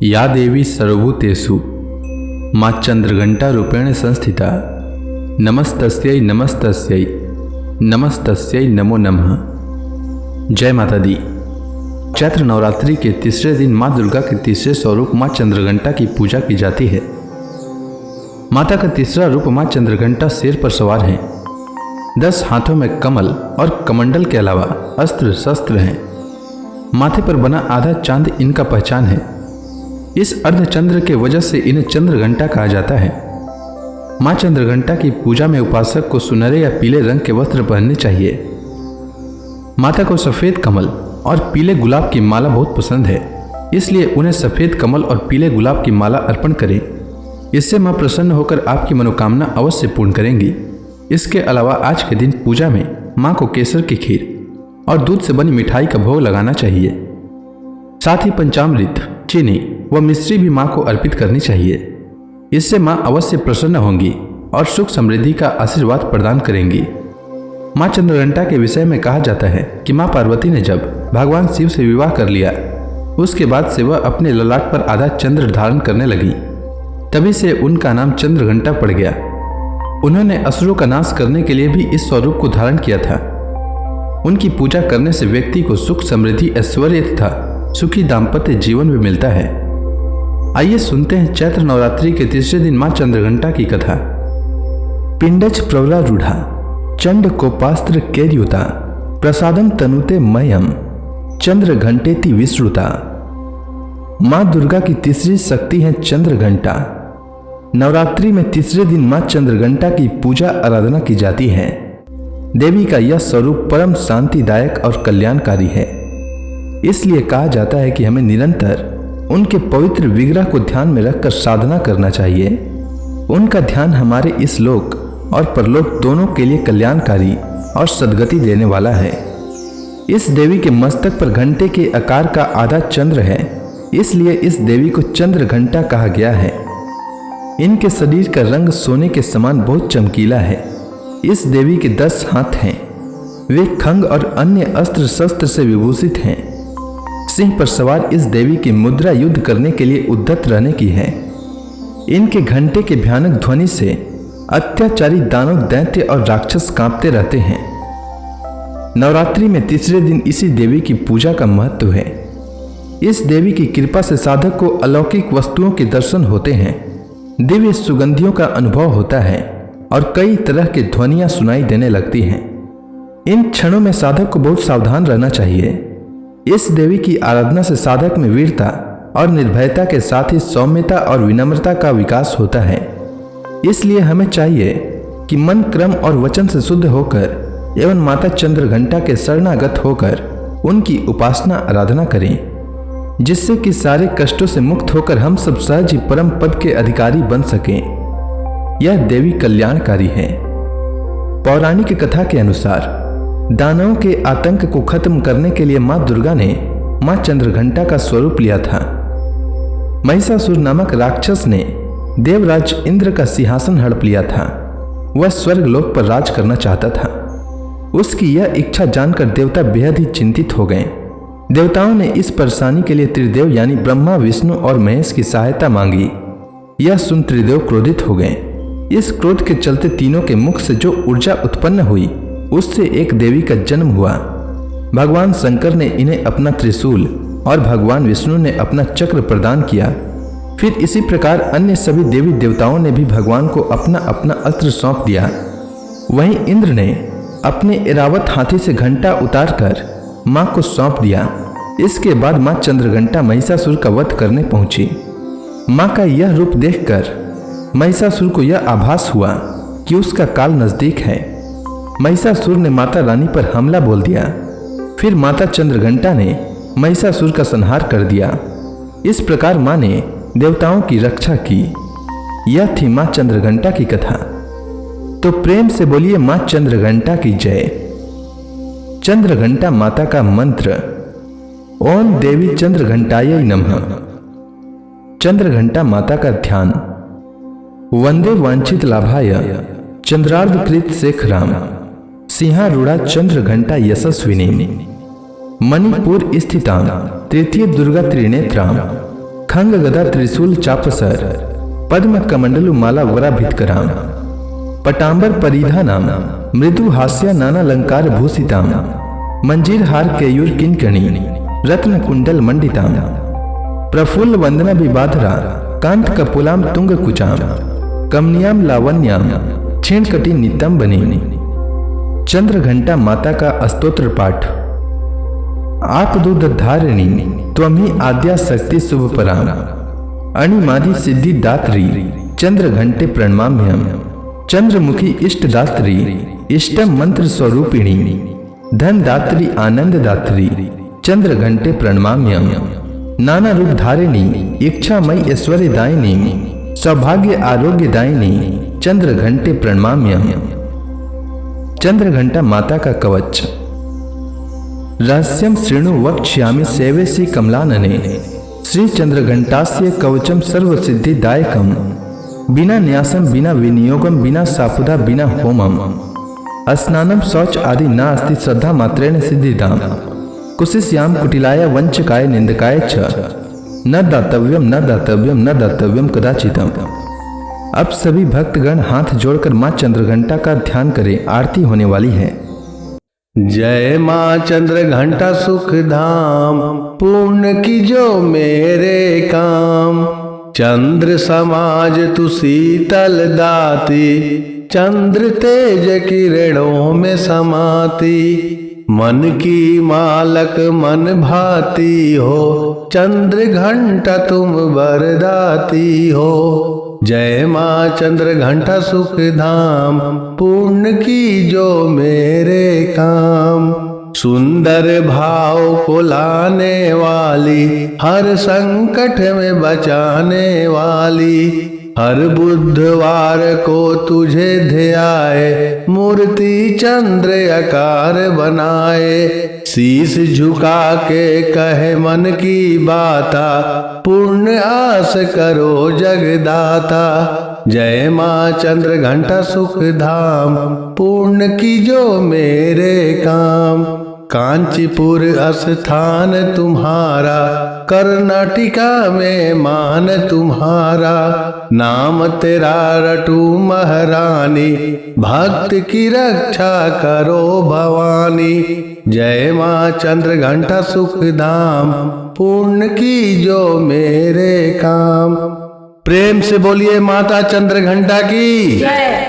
या देवी सर्वभूतेषु माँ चंद्रघंटा रूपेण संस्थिता नमस्तस्यै नमस्तस्यै नमस्तस्यै नमो नमः। जय माता दी। चैत्र नवरात्रि के तीसरे दिन माँ दुर्गा के तीसरे स्वरूप माँ चंद्रघंटा की पूजा की जाती है। माता का तीसरा रूप माँ चंद्रघंटा शेर पर सवार है। 10 हाथों में कमल और कमंडल के अलावा अस्त्र शस्त्र हैं। माथे पर बना आधा चांद इनका पहचान है। इस अर्धचंद्र के वजह से इन्हें चंद्रघंटा कहा जाता है। माँ चंद्रघंटा की पूजा में उपासक को सुनहरे या पीले रंग के वस्त्र पहनने चाहिए। माता को सफ़ेद कमल और पीले गुलाब की माला बहुत पसंद है, इसलिए उन्हें सफ़ेद कमल और पीले गुलाब की माला अर्पण करें। इससे माँ प्रसन्न होकर आपकी मनोकामना अवश्य पूर्ण करेंगी। इसके अलावा आज के दिन पूजा में माँ को केसर की खीर और दूध से बनी मिठाई का भोग लगाना चाहिए। साथ ही पंचामृत, चीनी व मिश्री भी माँ को अर्पित करनी चाहिए। इससे माँ अवश्य प्रसन्न होंगी और सुख समृद्धि का आशीर्वाद प्रदान करेंगी। माँ चंद्रघंटा के विषय में कहा जाता है कि माँ पार्वती ने जब भगवान शिव से विवाह कर लिया, उसके बाद से वह अपने ललाट पर आधा चंद्र धारण करने लगी। तभी से उनका नाम चंद्रघंटा पड़ गया। उन्होंने असुरों का नाश करने के लिए भी इस स्वरूप को धारण किया था। उनकी पूजा करने से व्यक्ति को सुख समृद्धि, ऐश्वर्य तथा सुखी दाम्पत्य जीवन भी मिलता है। आइए सुनते हैं चैत्र नवरात्रि के तीसरे दिन माँ चंद्रघंटा की कथा। पिंडच प्रवरारूढ़ा चंड कोपास्त्र केर्युता प्रसादम तनुते मयम चंद्रघंटेति विश्रुता। माँ दुर्गा की तीसरी शक्ति है चंद्रघंटा। नवरात्रि में तीसरे दिन माँ चंद्रघंटा की पूजा आराधना की जाती है। देवी का यह स्वरूप परम शांतिदायक और कल्याणकारी है। इसलिए कहा जाता है कि हमें निरंतर उनके पवित्र विग्रह को ध्यान में रखकर साधना करना चाहिए। उनका ध्यान हमारे इस लोक और परलोक दोनों के लिए कल्याणकारी और सद्गति देने वाला है। इस देवी के मस्तक पर घंटे के आकार का आधा चंद्र है, इसलिए इस देवी को चंद्रघंटा कहा गया है। इनके शरीर का रंग सोने के समान बहुत चमकीला है। इस देवी के 10 हाथ हैं। वे खंग और अन्य अस्त्र शस्त्र से विभूषित हैं। सिंह पर सवार इस देवी की मुद्रा युद्ध करने के लिए उद्यत रहने की है। इनके घंटे के भयानक ध्वनि से अत्याचारी दानव, दैत्य और राक्षस कांपते रहते हैं। नवरात्रि में तीसरे दिन इसी देवी की पूजा का महत्व है। इस देवी की कृपा से साधक को अलौकिक वस्तुओं के दर्शन होते हैं, दिव्य सुगंधियों का अनुभव होता है और कई तरह की ध्वनियां सुनाई देने लगती हैं। इन क्षणों में साधक को बहुत सावधान रहना चाहिए। इस देवी की आराधना से साधक में वीरता और निर्भयता के साथ ही सौम्यता और विनम्रता का विकास होता है। इसलिए हमें चाहिए कि मन, क्रम और वचन से शुद्ध होकर एवं माता चंद्रघंटा के शरणागत होकर उनकी उपासना आराधना करें, जिससे कि सारे कष्टों से मुक्त होकर हम सब सहज ही परम पद के अधिकारी बन सकें। यह देवी कल्याणकारी है। पौराणिक कथा के अनुसार दानवों के आतंक को खत्म करने के लिए माँ दुर्गा ने माँ चंद्रघंटा का स्वरूप लिया था। महिषासुर नामक राक्षस ने देवराज इंद्र का सिंहासन हड़प लिया था। वह स्वर्गलोक पर राज करना चाहता था। उसकी यह इच्छा जानकर देवता बेहद ही चिंतित हो गए। देवताओं ने इस परेशानी के लिए त्रिदेव यानी ब्रह्मा, विष्णु और महेश की सहायता मांगी। यह सुन त्रिदेव क्रोधित हो गए। इस क्रोध के चलते तीनों के मुख से जो ऊर्जा उत्पन्न हुई, उससे एक देवी का जन्म हुआ। भगवान शंकर ने इन्हें अपना त्रिशूल और भगवान विष्णु ने अपना चक्र प्रदान किया। फिर इसी प्रकार अन्य सभी देवी देवताओं ने भी भगवान को अपना अपना अस्त्र सौंप दिया। वहीं इंद्र ने अपने ऐरावत हाथी से घंटा उतारकर माँ को सौंप दिया। इसके बाद माँ चंद्रघंटा महिषासुर का वध करने पहुंची। माँ का यह रूप देखकर महिषासुर को यह आभास हुआ कि उसका काल नजदीक है। महिषासुर ने माता रानी पर हमला बोल दिया। फिर माता चंद्रघंटा ने महिषासुर का संहार कर दिया। इस प्रकार माँ ने देवताओं की रक्षा की। यह थी माँ चंद्रघंटा की कथा। तो प्रेम से बोलिए माँ चंद्रघंटा की जय। चंद्रघंटा माता का मंत्र, ओम देवी चंद्रघंटायै नमः। चंद्रघंटा माता का ध्यान, वंदे वांछित लाभाय चंद्रार्धकृत शेखराम सिंहारूढ़ा चंद्रघंटा यशस्विनी मणिपुर स्थितां तृतीय दुर्गा त्रिनेत्रां खंग गदा त्रिशूल चापसर पद्म कमंडलु माला वराभितकराम पटांबर परिधानाम मृदु हास्य नानालंकार भूषिताम मंजीर हार केयूर किंकणी रत्न कुंडल मंडिताम प्रफुल्ल वंदना विबाधरा कांत कपुलाम तुंग कुचाम कमनियाम लावण्याम क्षीण कटी नितम बनी चंद्र घंटा माता का स्तोत्र पाठ। आप दूध धारिणी त्वमी आद्या शक्ति शुभ पराम अणिमादि सिद्धि दात्री चंद्र घंटे प्रणमाम्यम चंद्रमुखी इष्ट दात्री इष्टम मंत्र स्वरूपिणी धन दात्री आनंद दात्री चंद्र घंटे प्रणमाम्यम नाना रूप धारिणी इच्छामयी ऐश्वर्य दायिनी सौभाग्य आरोग्य दायिनी चंद्र घंटे प्रणमाम्यम। चंद्र घंटा माता का कवच। रहस्यम श्रृणु वक्ष्यामि सेवेसी कमलानने श्री चंद्र घंटास्य कवचम सर्व सिद्धिदायकम बिना न्यासम बिना विनियोगम बिना सापुदा बिना होमम स्नानम शौच आदि नास्ति श्रद्धा मात्रेण सिद्धिदाम कुशिष्याम कुटिलाय वंचकाय निंदकाय च न दातव्यम न दातव्यम न दातव्यम कदाचितम। अब सभी भक्तगण हाथ जोड़कर मां चंद्रघंटा का ध्यान करें, आरती होने वाली है। जय मां चंद्र घंटा सुख धाम पूर्ण की जो मेरे काम चंद्र समाज तु शीतल दाती चंद्र तेज किरणों में समाती मन की मालक मन भाती हो चंद्र घंटा तुम वरदाती हो। जय मां चंद्र घंटा सुख धाम पूर्ण की जो मेरे काम सुंदर भाव को लाने वाली हर संकट में बचाने वाली हर बुधवार को तुझे ध्याए मूर्ति चंद्र आकार बनाए शीश झुका के कहे मन की बाता पूर्ण आस करो जगदाता। जय मां चंद्र घंटा सुख धाम पूर्ण की जो मेरे काम कांचीपुर स्थान तुम्हारा कर्नाटिका में मान तुम्हारा नाम तेरा रटू महारानी भक्त की रक्षा करो भवानी। जय मां चंद्र घंटा सुख धाम पूर्ण की जो मेरे काम। प्रेम से बोलिए माता चंद्र घंटा की जय।